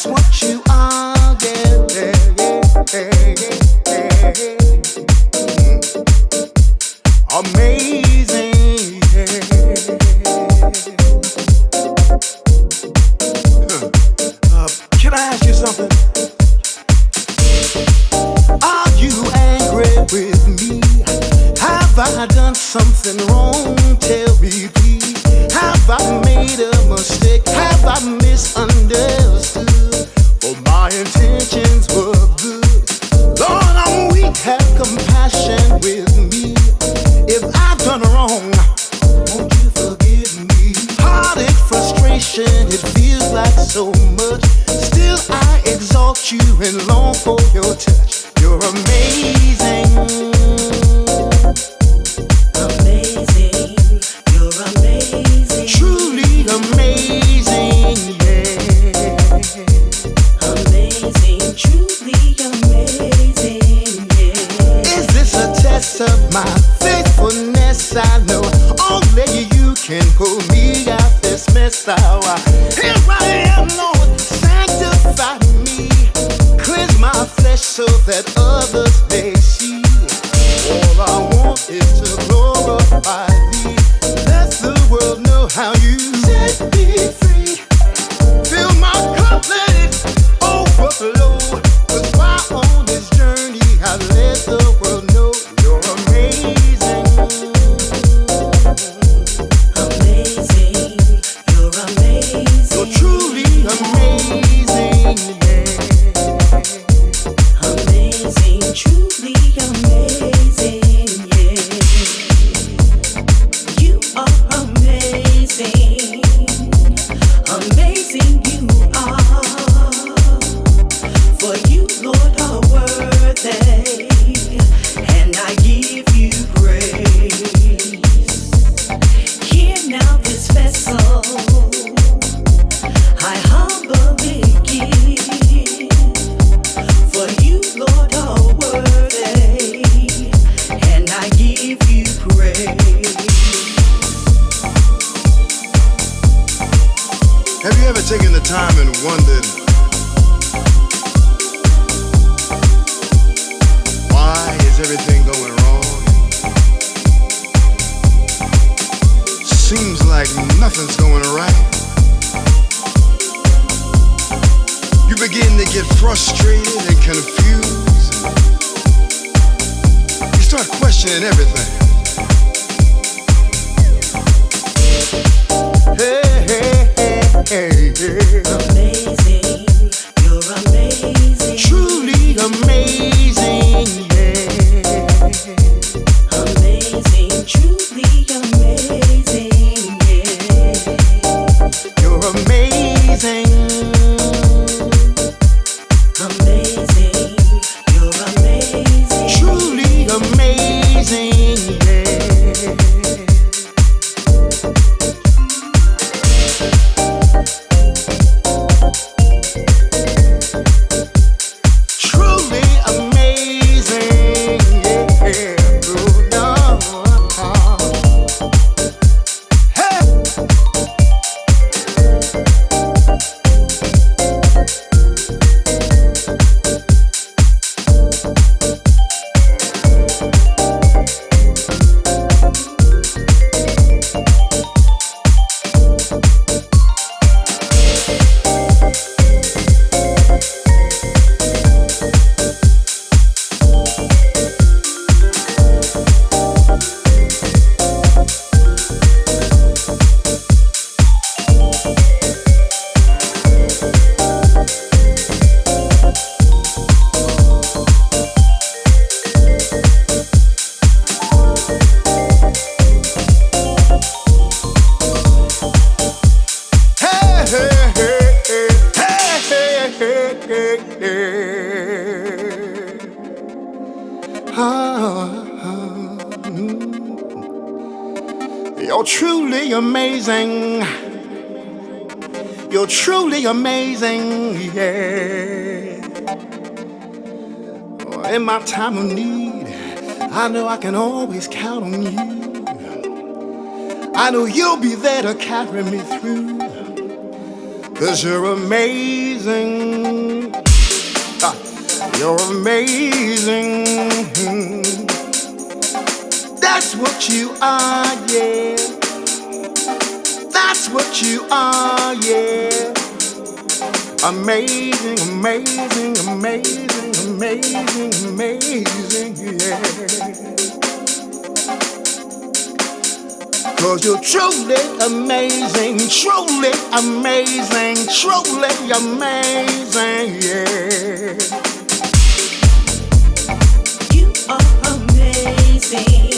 That's what you are, yeah, yeah, yeah, yeah. Amazing, yeah. Can I ask you something? Are you angry with me? Have I done something wrong? Tell me, please. Have I made a mistake? Have I misunderstood? For my intentions were good. Lord, I'm weak. Have compassion with me. If I've done wrong, won't you forgive me? Heartache, frustration, it feels like so much. Still I exalt you and long for your touch. You're amazing. Amazing, you're amazing. Truly amazing, yeah. Amazing, truly amazing, yeah. Is this a test of my faithfulness? I know only you can pull me out this mess. Now here I am, Lord, sanctify me. Cleanse my flesh so that others may see. All I want is to glorify thee. Let the world know how you set me free. Fill my cup, let it overflow. 'Cause while on this journey I let the world know you're amazing. Amazing, you're amazing. You're truly amazing, yeah. Amazing, truly amazing, yeah. You are amazing. Amazing you are. For you, Lord, are worthy. And I give you praise. Hear now this vessel I humbly give. For you, Lord, are worthy, and I give you praise. Have you ever taken the time and wondered why is everything going wrong? Seems like nothing's going right. You begin to get frustrated and confused. You start questioning everything. Hey, hey, hey, hey, hey. Amazing, you're amazing. Truly amazing, yeah. Amazing, truly amazing, yeah. You're amazing. Amazing, you're amazing. Truly amazing, yeah. Truly amazing, yeah. Oh, no. Hey. You're truly amazing. You're truly amazing, yeah. In my time of need, I know I can always count on you. I know you'll be there to carry me through. 'cause you're amazing. Ah, you're amazing. That's what you are, yeah. That's what you are, yeah. Amazing, amazing, amazing, amazing, amazing, yeah. 'Cause you're truly amazing, truly amazing, truly amazing, yeah. You are amazing.